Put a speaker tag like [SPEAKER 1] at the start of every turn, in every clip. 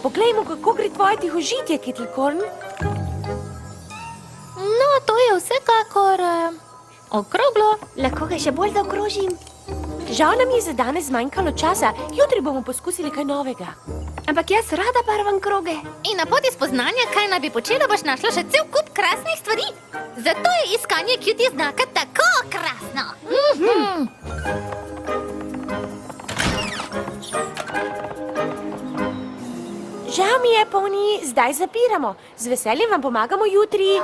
[SPEAKER 1] poglejmo, kako gre tvoje tihožitje, Kittelkorn.
[SPEAKER 2] No, to je vsekakor okroglo.
[SPEAKER 3] Lahko ga še bolj zaokrožim.
[SPEAKER 1] Žal nam je za danes zmanjkalo časa, jutri bomo poskusili kaj novega.
[SPEAKER 3] Ampak jaz rada barvam kroge.
[SPEAKER 2] In na poti spoznanja, kaj naj bi počela, boš našla še cel kup krasnih stvari. Zato je iskanje cutie znaka tako krasno.
[SPEAKER 1] Žal mi je, Poni, zdaj zapiramo. Z veseljem vam pomagamo jutri.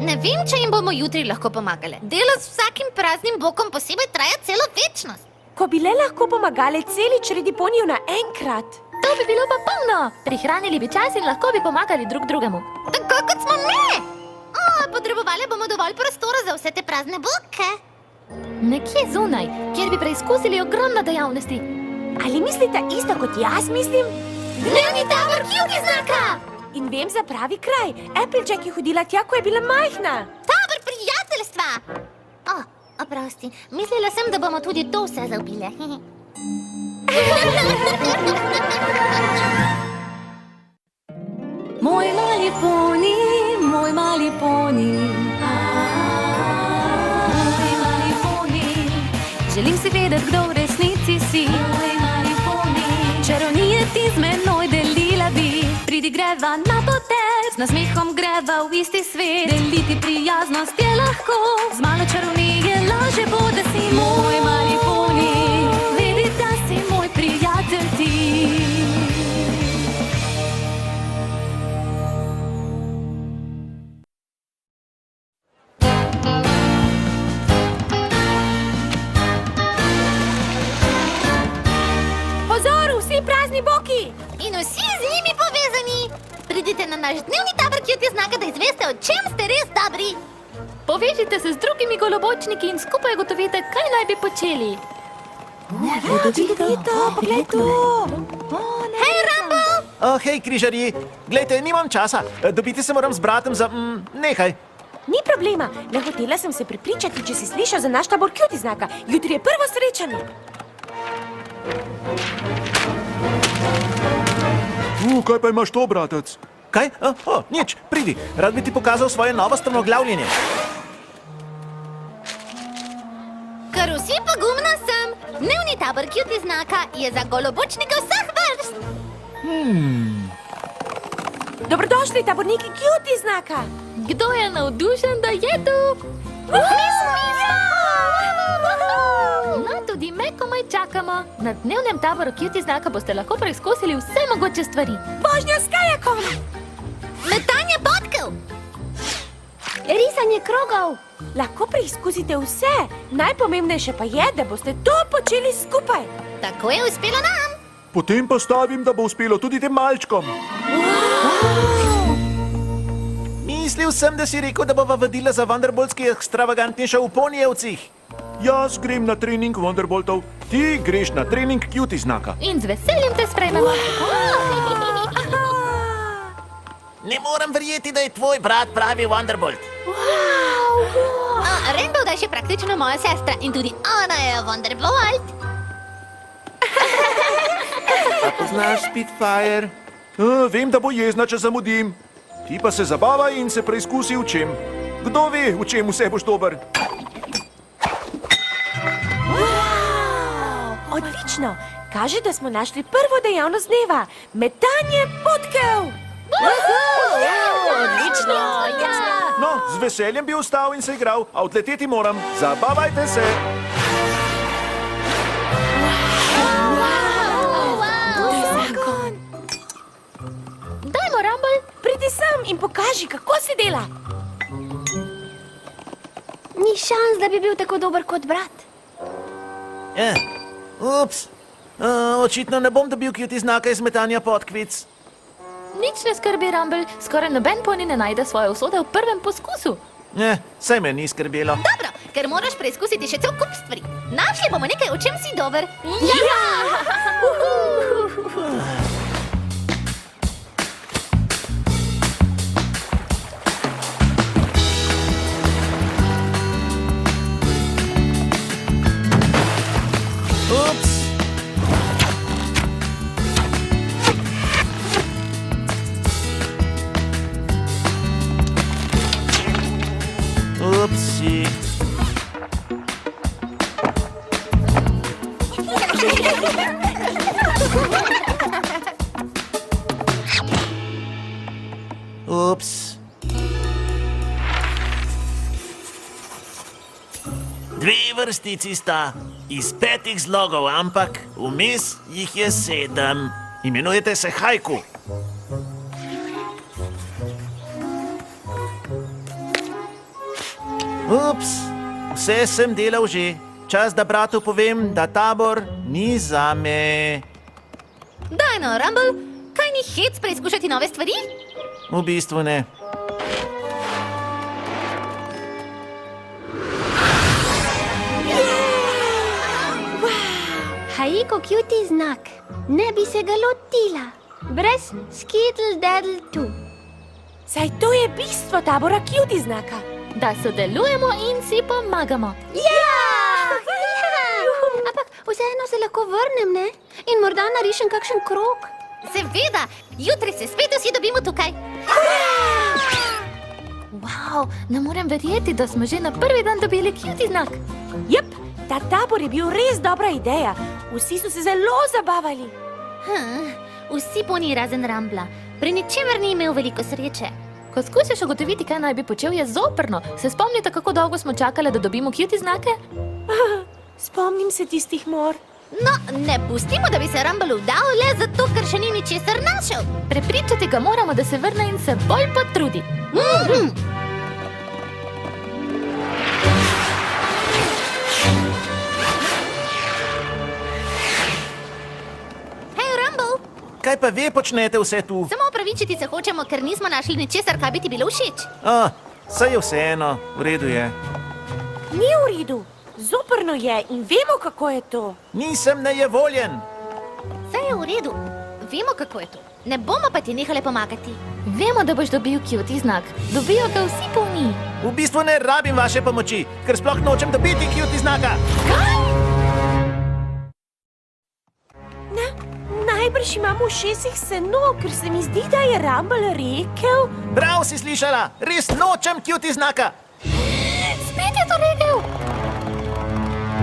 [SPEAKER 2] Ne vem, če jim bomo jutri lahko pomagale. Delo s vsakim praznim bokom posebej traja celo večnost.
[SPEAKER 1] Ko bi le lahko pomagale celi čredi ponijev naenkrat.
[SPEAKER 2] To bi bilo pa polno. Prihranili bi čas in lahko bi pomagali drug drugemu. Tako kot smo mi! Potrebovali bomo dovolj prostora za vse te prazne boke. Nekje zunaj, kjer bi preizkusili ogromno dejavnosti.
[SPEAKER 1] Ali mislite isto kot jaz mislim?
[SPEAKER 2] Dnevni tabor cutie znaka!
[SPEAKER 1] In vem za pravi kraj. Applejack je hodila tja, ko je bila majhna.
[SPEAKER 2] Tabor prijateljstva! Oprosti, mislila sem, da bomo tudi to vse zaobile.
[SPEAKER 4] Moj mali poni, moj mali poni. Moj mali poni. Želim si vedeti, kdo v resnici si. Moj mali poni. Čarovnije ti z menoj delila bi. Pridi greva na potep, z nasmehom greva v isti svet. Deliti prijaznost je lahko, z malo čarovnije laže bo, da si moj mali poni. Vedi, da si moj prijatelj ti.
[SPEAKER 1] Pozor, vsi prazni boki!
[SPEAKER 2] In vsi z njimi povezani. Pridite na naš dnevni tabor cutie znaka, da izveste, o čem ste res dobri. Povežite se z drugimi golobočniki in skupaj gotovite, kaj naj bi počeli.
[SPEAKER 1] Poglej tu!
[SPEAKER 2] Hej, Rumble!
[SPEAKER 5] Hej, križarji, glejte, nimam časa. Dobiti se moram z bratom za nekaj.
[SPEAKER 1] Ni problema, le hotela sem se prepričati, če si slišal za naš tabor cutie znaka. Jutri je prvo srečanje.
[SPEAKER 6] Kaj pa imaš to, bratec?
[SPEAKER 5] Kaj? Nič, pridi. Rad bi ti pokazal svoje novo strmoglavljenje.
[SPEAKER 2] Ker vsi pogumna sem, dnevni tabor cutie znaka je za golobočnike vseh vrst.
[SPEAKER 1] Dobrodošli, taborniki cutie znaka.
[SPEAKER 2] Kdo je navdušen, da je tu? Mi smo! No, tudi me komaj čakamo. Na dnevnem taboru cutie znaka boste lahko preizkusili vse mogoče stvari.
[SPEAKER 1] Vožnja s kajakom!
[SPEAKER 2] Metanje potkev!
[SPEAKER 3] Risanje krogov.
[SPEAKER 1] Lahko preizkusite vse. Najpomembnejše pa je, da boste to počeli skupaj.
[SPEAKER 2] Tako je uspelo nam.
[SPEAKER 6] Potem pa stavim, da bo uspelo tudi tem malčkom.
[SPEAKER 5] Mislil sem, da si rekel, da bova vodila za Wonderboltski ekstravagantnejša v ponijevcih.
[SPEAKER 6] Jaz grem na trening Wonderboltov, ti greš na trening cutie znaka.
[SPEAKER 2] In z veseljem te sprejmemo.
[SPEAKER 5] Ne moram verjeti, da je tvoj brat pravi Wonderbolt.
[SPEAKER 2] Rainbow je še praktično moja sestra in tudi ona je Wonderbolt.
[SPEAKER 5] A poznaš Spitfire?
[SPEAKER 6] Vem, da bo jezna, če zamudim. Ti pa se zabavaj in se preizkusi v čem. Kdo ve, v čem vse boš dober?
[SPEAKER 1] Odlično! Kaže, da smo našli prvo dejavnost dneva. Metanje potkev!
[SPEAKER 2] Odlično!
[SPEAKER 6] No, z veseljem bi ostal in se igral, a odleteti moram. Zabavajte se!
[SPEAKER 2] Dajmo, Rumble.
[SPEAKER 1] Pridi sem in pokaži, kako se dela.
[SPEAKER 3] Ni šans, da bi bil tako dober kot brat.
[SPEAKER 5] Ups. Očitno ne bom dobil cutie znaka iz metanja potkvic.
[SPEAKER 2] Nič ne skrbi, Rumble. Skoraj noben poni ne najde svoje usode v prvem poskusu.
[SPEAKER 5] Saj me ni skrbelo.
[SPEAKER 2] Dobro, ker moraš preizkusiti še cel kup stvari. Našli bomo nekaj, v čem si dober. Ja!
[SPEAKER 5] Ups. Upsi. Ups. Dve vrstici sta iz 5 zlogov, ampak vmes jih je 7. Imenujete se haiku. Ups, vse sem delal že. Čas, da bratu povem, da tabor ni zame.
[SPEAKER 2] Daj no, Rumble, kaj ni hec preizkušati nove stvari?
[SPEAKER 5] V bistvu ne.
[SPEAKER 3] Haiko cutie znak. Ne bi se ga lotila. Brez skitl dedl tu.
[SPEAKER 1] Saj to je bistvo tabora Cutie znaka.
[SPEAKER 2] Da sodelujemo in si pomagamo.
[SPEAKER 3] Ja! Ampak vseeno se lahko vrnem, ne? In morda narišem kakšen krog.
[SPEAKER 2] Seveda, jutri se spet vsi dobimo tukaj. Wow, ne morem verjeti, da smo že na prvi dan dobili cutie znak.
[SPEAKER 1] Jep, ta tabor je bil res dobra ideja. Vsi so se zelo zabavali.
[SPEAKER 2] Vsi poni razen Rambla. Pri ničemer ni imel veliko sreče.
[SPEAKER 4] Ko skusiš ugotoviti, kaj naj bi počel, je zoprno. Se spomnite, kako dolgo smo čakali, da dobimo cutie znake?
[SPEAKER 1] Spomnim se tistih mor.
[SPEAKER 2] No, ne pustimo, da bi se Rumble vdal le zato, ker še ni ničesar našel.
[SPEAKER 4] Prepričati ga moramo, da se vrne in se bolj potrudi.
[SPEAKER 2] Hej, Rumble,
[SPEAKER 5] Kaj pa vi počnete vse tu?
[SPEAKER 2] samo opravičiti se hočemo, ker nismo našli ničesar, kaj bi ti bilo všeč.
[SPEAKER 5] Saj je vseeno, v redu je.
[SPEAKER 1] Ni v redu. Zoprno je in vemo, kako je to.
[SPEAKER 5] Nisem nejevoljen.
[SPEAKER 2] Saj je v redu. Vemo, kako je to. Ne bomo pa ti nehali pomagati.
[SPEAKER 4] Vemo, da boš dobil cutie znak. Dobijo ga vsi polni.
[SPEAKER 5] V bistvu ne rabim vaše pomoči, ker sploh nočem dobiti cutie znaka.
[SPEAKER 1] Najbrž imam v ušesih seno, ker se mi zdi, da je Rumble rekel...
[SPEAKER 5] Prav si slišala, res nočem cutie znaka.
[SPEAKER 4] Spet je to rekel.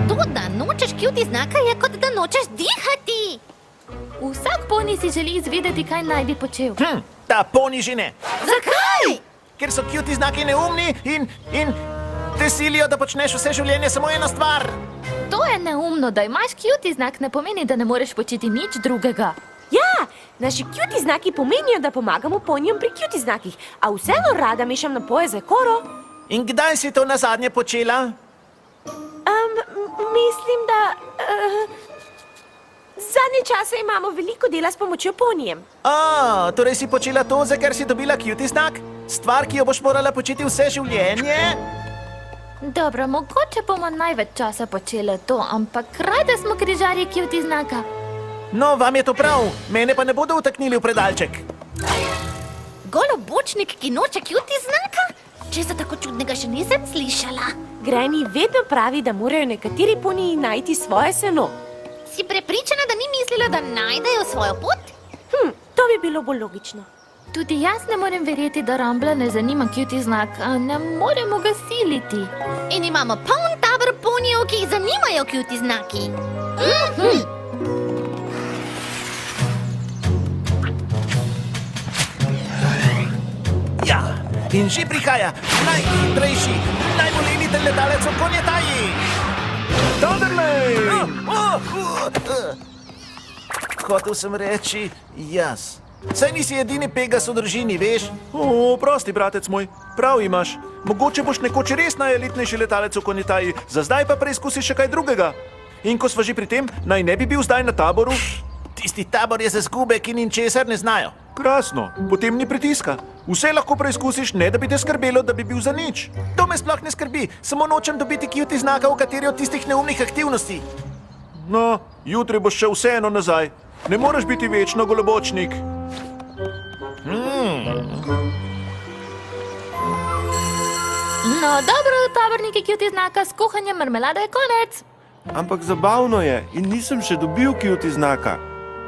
[SPEAKER 2] To, da nočeš cutie znaka, je kot da nočeš dihati.
[SPEAKER 4] Vsak poni si želi izvedeti, kaj naj bi počel.
[SPEAKER 5] Ta poni že ne.
[SPEAKER 2] Zakaj?
[SPEAKER 5] Ker so cutie znaki neumni in te silijo, da počneš vse življenje samo eno stvar.
[SPEAKER 4] To je neumno, da imaš cutie znak, ne pomeni, da ne moreš početi nič drugega.
[SPEAKER 1] Ja, naši cutie znaki pomenijo, da pomagamo ponjem pri cutie znakih, a vseeno rada mešam napoje za koro.
[SPEAKER 5] In kdaj si to nazadnje počela?
[SPEAKER 1] Mislim, da... zadnje čase imamo veliko dela s pomočjo ponijem.
[SPEAKER 5] Torej si počela to, za kar si dobila cutie znak? Stvar, ki jo boš morala početi vse življenje?
[SPEAKER 4] Dobro, mogoče bomo največ časa počele to, ampak rade smo križarji cutie znaka.
[SPEAKER 5] No, vam je to prav, mene pa ne bodo utaknili v predalček.
[SPEAKER 2] Golobočnik, ki noče cutie znaka? Česa tako čudnega še nisem slišala.
[SPEAKER 1] Granny vedno pravi, da morajo nekateri poniji najti svoje seno.
[SPEAKER 2] Si prepričana, da ni mislila, da najdejo svojo pot?
[SPEAKER 1] To bi bilo bolj logično.
[SPEAKER 4] Tudi jaz ne morem verjeti, da Rumbla ne zanima cutie znak, a ne moremo ga siliti.
[SPEAKER 2] In imamo poln tabor ponijev, ki jih zanimajo cutie znaki.
[SPEAKER 5] Ja, in že prihaja najhitrejši, najbolj eliten letalec v Konjetaji.
[SPEAKER 6] Thunderlane!
[SPEAKER 5] Hotel sem reči jaz. Saj nisi edini Pegas v družini, veš?
[SPEAKER 6] Prosti, bratec moj, prav imaš. Mogoče boš nekoč res najelitnejši letalec v Konjetaji, za zdaj pa preizkusi še kaj drugega. In ko sva že pri tem, naj ne bi bil zdaj na taboru?
[SPEAKER 5] Tisti tabor je za zgube, ki ničesar ne znajo.
[SPEAKER 6] Krasno, potem ni pritiska. Vse lahko preizkusiš, ne da bi te skrbelo, da bi bil za nič.
[SPEAKER 5] To me sploh ne skrbi, samo nočem dobiti cutie znaka v kateri od tistih neumnih aktivnosti.
[SPEAKER 6] No, jutri boš šel vseeno nazaj. Ne moreš biti večno golobočnik.
[SPEAKER 4] No, dobro, taborniki cutie znaka, s kuhanjem marmelade je konec.
[SPEAKER 7] Ampak zabavno je in nisem še dobil cutie znaka.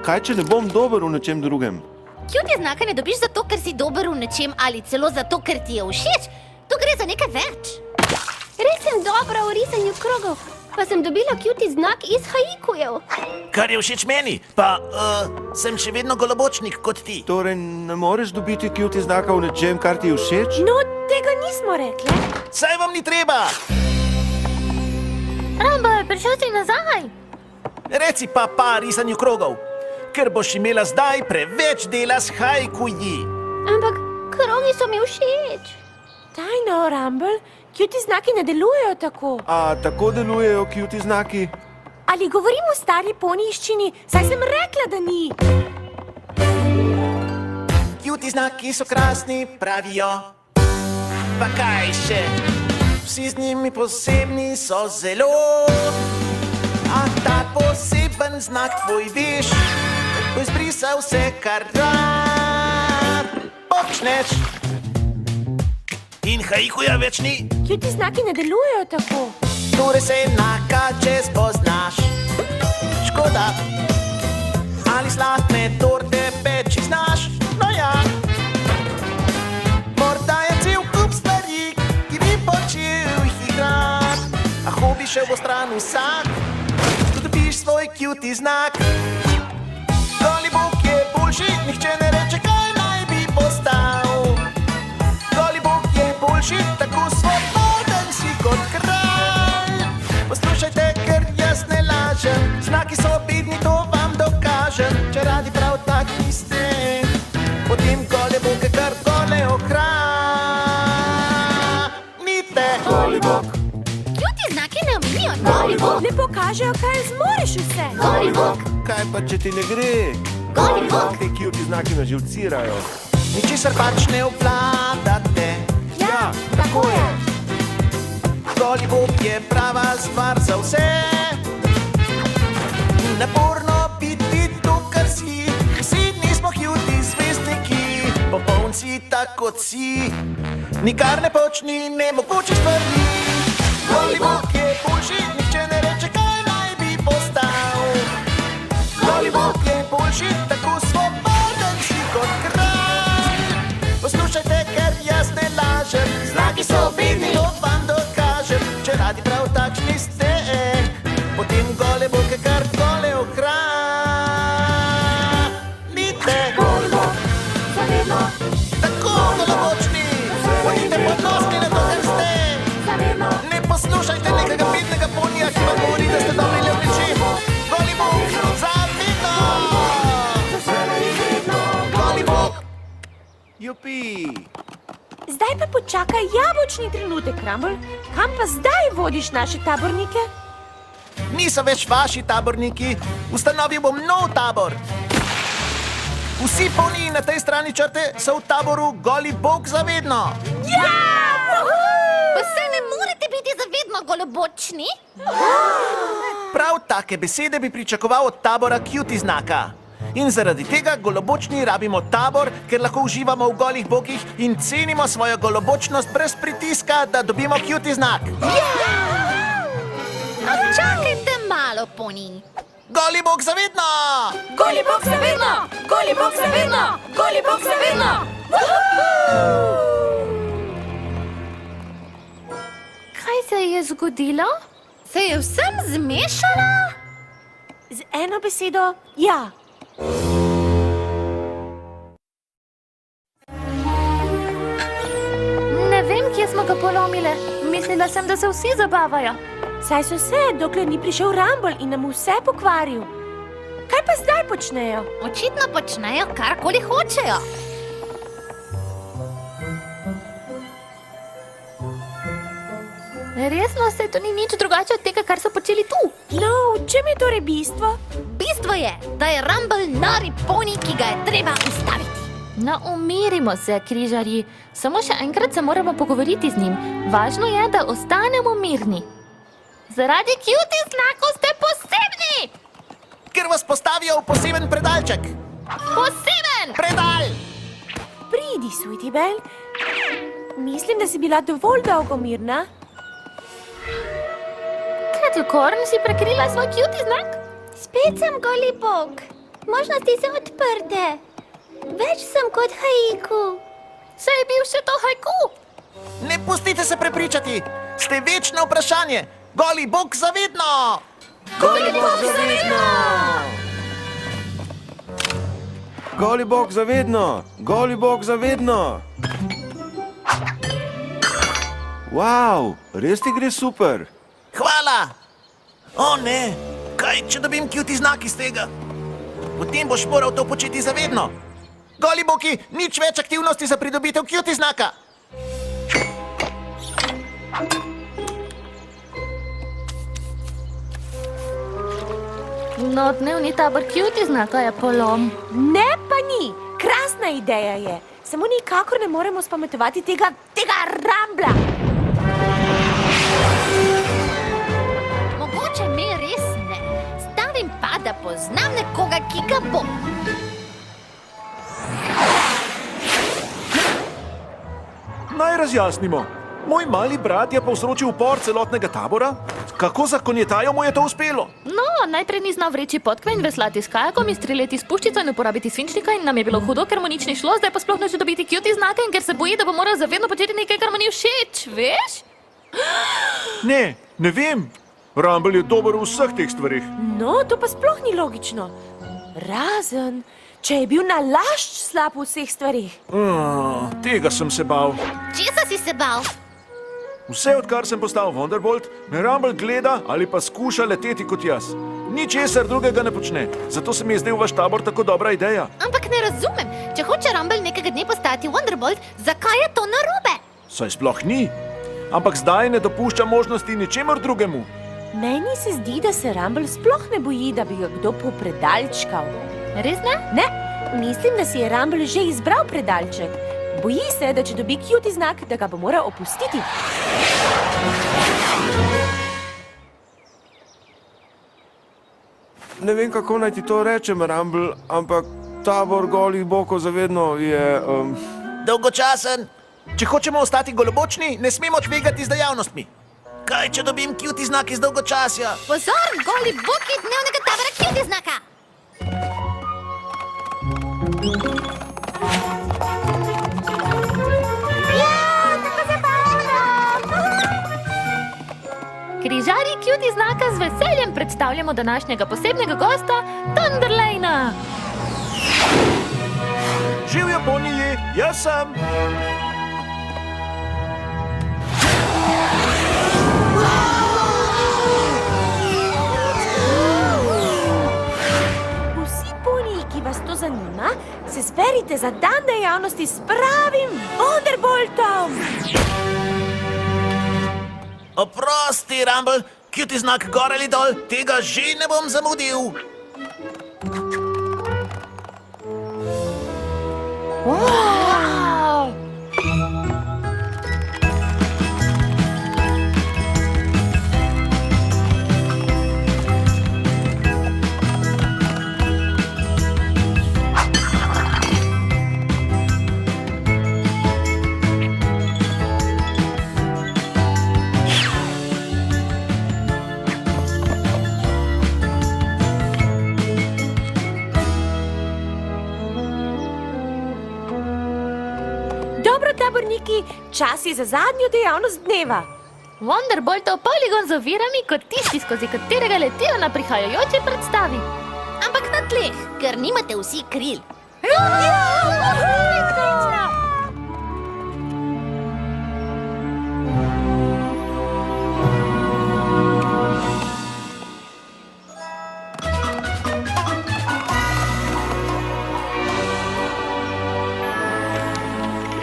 [SPEAKER 7] Kaj, če ne bom dober v nečem drugem?
[SPEAKER 2] Cutie znaka ne dobiš zato, ker si dober v nečem ali celo zato, ker ti je všeč. Tu gre za nekaj več.
[SPEAKER 3] Res sem dobra v risanju krogov, pa sem dobila cutie znak iz haikujev.
[SPEAKER 5] Kar je všeč meni, pa sem še vedno golobočnik kot ti.
[SPEAKER 7] Torej, ne moreš dobiti cutie znaka v nečem, kar ti je všeč?
[SPEAKER 1] No, tega nismo rekli.
[SPEAKER 5] Saj vam ni treba.
[SPEAKER 2] Rumble, prišel si nazaj.
[SPEAKER 5] Reci pa risanju krogov, ker boš imela zdaj preveč dela s haikuji.
[SPEAKER 3] Ampak krogi so mi všeč.
[SPEAKER 1] Tajno, Rumble, cutie znaki ne delujejo tako.
[SPEAKER 7] A tako delujejo cutie znaki?
[SPEAKER 1] Ali govorim o stari ponijščini, saj sem rekla, da ni.
[SPEAKER 5] Cutie znaki so krasni, pravijo. Pa kaj še? Vsi z njimi posebni so zelo. A ta poseben znak tvoj veš, bo izbrisal vse, kar rad počneš. In haikuja več ni,
[SPEAKER 1] Cutie znaki ne delujejo tako.
[SPEAKER 5] torej se enaka, če spoznaš. Škoda, ali sladne torte peči znaš, no ja. Morda je cel kup stvari, ki bi počel jih igrat, a hobi še bo stran vsak, ko dobiš svoj cutie znak. Golibok je boljši, nihče ne reče, kaj naj bi postal. Golibok je boljši, tako svoboden si kot kralj. Poslušajte, ker jaz ne lažem, znaki so vidni, to vam dokažem. Če radi prav tak niste, potem goliboke kar gole ohranite.
[SPEAKER 7] Golibok.
[SPEAKER 2] Cutie znaki ne umenijo Golibok.
[SPEAKER 1] Ne pokažejo, kaj zmoreš vse.
[SPEAKER 2] Golibok.
[SPEAKER 7] Kaj pa, če ti ne gre?
[SPEAKER 2] Golibok.
[SPEAKER 7] Te cutie znaki me živcirajo.
[SPEAKER 5] Ničesar pač ne obvladate.
[SPEAKER 7] Ja, tako je.
[SPEAKER 5] Golibok je prava stvar za vse. Ni naporno biti to, kar si. Vsi nismo cutie zvezdniki, popoln si tako kot si. Nikar ne počni nemogoče stvari. Golibok je boljši, nihče ne reče, kaj naj bi postal. Golibok je boljši, tako svoboden si kot kralj. Poslušajte, ker jaz ne lažem, znaki so vidni, to vam dokažem. Če radi prav takšni ste, potem goliboke kar gole ohranite. Golibok, zavedno. Tako golobočni, bodite ponosni na to, kar ste. Zavedno. Ne poslušajte nekega bitnega ponija, ki vam govori, da ste dobri ljubiči. Golibok, zavedno. Golibok.
[SPEAKER 7] Jupi.
[SPEAKER 1] Zdaj pa počakaj jabolčni trenutek, Rumble. Kam pa zdaj vodiš naše tabornike?
[SPEAKER 5] Niso več vaši taborniki, ustanovil bom nov tabor. Vsi poniji na tej strani črte so v taboru Golibok zavedno.
[SPEAKER 2] Pa se ne morete biti zavedno golobočni.
[SPEAKER 5] Prav take besede bi pričakoval od tabora cutie znaka. In zaradi tega golobočni rabimo tabor, ker lahko uživamo v golih bokih in cenimo svojo golobočnost brez pritiska, da dobimo cutie znak.
[SPEAKER 2] No, čakajte malo, poni.
[SPEAKER 5] Golibok zavedno!
[SPEAKER 1] Golibok zavedno! Golibok zavedno! Golibok zavedno!
[SPEAKER 2] Kaj se je zgodilo? Se je vsem zmešala?
[SPEAKER 1] Z eno besedo, ja.
[SPEAKER 2] Ne vem, kje smo ga polomile. Mislila sem, da se vsi zabavajo.
[SPEAKER 1] Saj so se, dokler ni prišel Rumble in nam vse pokvaril. Kaj pa zdaj počnejo?
[SPEAKER 2] Očitno počnejo, karkoli hočejo. Resno, se to ni nič drugače od tega, kar so počeli tu.
[SPEAKER 1] No, v čem je torej bistvo?
[SPEAKER 2] Bistvo je, da je Rumble nori poni, ki ga je treba ustaviti. No, umirimo se, križarji. Samo še enkrat se moramo pogovoriti z njim. Važno je, da ostanemo mirni. Zaradi cutie znakov ste posebni!
[SPEAKER 5] Ker vas postavijo v poseben predalček.
[SPEAKER 2] Poseben!
[SPEAKER 5] Predal!
[SPEAKER 1] Pridi, Sweetie Belle. Mislim, da si bila dovolj dolgo mirna.
[SPEAKER 2] Kettlecorn, si prekrila svoj cutie znak?
[SPEAKER 3] Spet sem golibok. Možnosti so odprte. Več sem kot haiku.
[SPEAKER 2] Saj je bil še to haiku.
[SPEAKER 5] Ne pustite se prepričati. Ste večno vprašanje. Goli bog za vedno.
[SPEAKER 7] Goli bog za vedno! Goli bog za vedno! Wow, res ti gre super!
[SPEAKER 5] Hvala. O ne, kaj če dobim cutie znak iz tega? Potem boš moral to početi za vedno. Goli boki, nič več aktivnosti za pridobitev cutie znaka.
[SPEAKER 2] No, dnevni tabor cutie znaka je polom.
[SPEAKER 1] Ne pa ni, krasna ideja je. Samo nikakor ne moremo spametovati tega Rambla.
[SPEAKER 2] Mogoče me res ne. Stavim pa, da poznam nekoga, ki ga bo.
[SPEAKER 6] Naj razjasnimo. Moj mali brat je povzročil upor celotnega tabora. Kako zakonjetajo mu je to uspelo?
[SPEAKER 2] No, najprej ni znal vreči podkve in veslati s kajakom in streljati s puščico in uporabiti svinčnika in nam je bilo hudo, ker mu nič ni šlo, zdaj pa sploh noče dobiti cutie znaka in ker se boji, da bo moral zavedno početi nekaj, kar mu ni všeč, veš?
[SPEAKER 6] Ne vem. Rumble je dober v vseh teh stvarih.
[SPEAKER 1] No, to pa sploh ni logično. Razen, če je bil nalašč slab v vseh stvarih.
[SPEAKER 6] Tega sem se bal.
[SPEAKER 2] Česa si se bal?
[SPEAKER 6] Vse odkar sem postal Wonderbolt, me Rumble gleda ali pa skuša leteti kot jaz. Ničesar drugega ne počne, zato se mi je zdel vaš tabor tako dobra ideja.
[SPEAKER 2] Ampak ne razumem, če hoče Rumble nekega dne postati Wonderbolt, zakaj je to narobe?
[SPEAKER 6] Saj sploh ni. Ampak zdaj ne dopušča možnosti ničemur drugemu.
[SPEAKER 1] Meni se zdi, da se Rumble sploh ne boji, da bi ga kdo popredalčkal.
[SPEAKER 2] Res ne?
[SPEAKER 1] Ne, mislim, da si je Rumble že izbral predalček. Boji se, da če dobi cutie znak, da ga bo moral opustiti.
[SPEAKER 7] Ne vem, kako naj ti to rečem, Rumble, ampak tabor golih bokov za vedno je...
[SPEAKER 5] Dolgočasen. Če hočemo ostati golobočni, ne smemo tvegati z dejavnostmi. Kaj, če dobim cutie znak iz dolgočasja?
[SPEAKER 2] Pozor, goli boki dnevnega tabora cutie znaka! Križarji cutie znaka z veseljem predstavljamo današnjega posebnega gosta, Thunderlana.
[SPEAKER 6] Živ Japoniji, jaz sem.
[SPEAKER 1] Vsi poniji, ki vas to zanima, se zberite za dan dejavnosti s pravim Wonderboltom.
[SPEAKER 5] Oprosti, Rumble, cutie znak gor ali dol, tega že ne bom zamudil.
[SPEAKER 1] Wow! Dobro, taborniki, čas je za zadnjo dejavnost dneva.
[SPEAKER 2] Wonderboltov poligon z ovirami kot tisti, skozi katerega letijo na prihajajoči predstavi. Ampak na tleh, ker nimate vsi kril.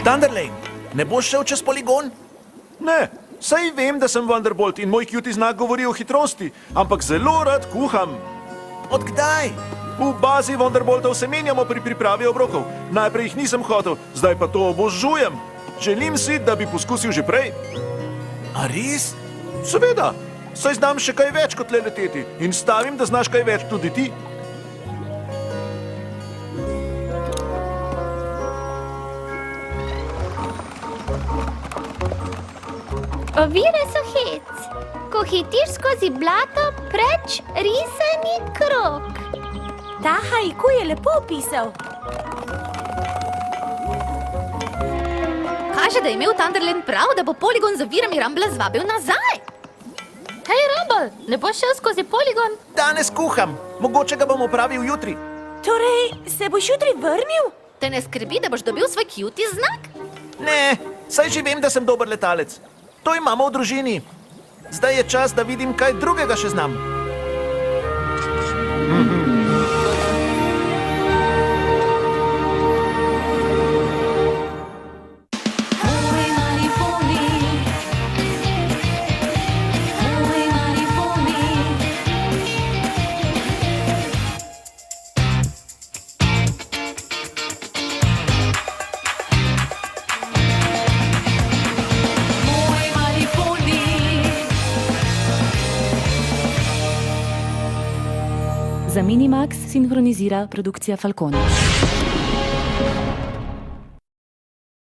[SPEAKER 5] Thunderlane, ne boš šel čez poligon?
[SPEAKER 6] Ne, saj vem, da sem Wonderbolt in moj cutie znak govori o hitrosti, ampak zelo rad kuham.
[SPEAKER 5] Od kdaj?
[SPEAKER 6] V bazi Wonderboltov se menjamo pri pripravi obrokov. Najprej jih nisem hotel, zdaj pa to obožujem. Želim si, da bi poskusil že prej.
[SPEAKER 5] A res?
[SPEAKER 6] Seveda, saj znam še kaj več kot le leteti in stavim, da znaš kaj več tudi ti.
[SPEAKER 3] Ovire so hec. Ko hitiš skozi blato, preč risani krog.
[SPEAKER 1] Ta haiku je lepo opisal.
[SPEAKER 2] Kaj kaže, da je imel Thunderland prav, da bo poligon z ovirami Rumbla zvabil nazaj. Hej, Rumble, ne boš šel skozi poligon?
[SPEAKER 5] Danes kuham, mogoče ga bom opravil jutri.
[SPEAKER 1] Torej, se boš jutri vrnil?
[SPEAKER 2] Te ne skrbi, da boš dobil svoj cutie znak?
[SPEAKER 5] Ne, saj že vem, da sem dober letalec. To imamo v družini. Zdaj je čas, da vidim, kaj drugega še znam.
[SPEAKER 4] Moj mali poni, moj mali poni. Moj mali poni.
[SPEAKER 8] Za Minimax sinhronizira produkcija Falcone.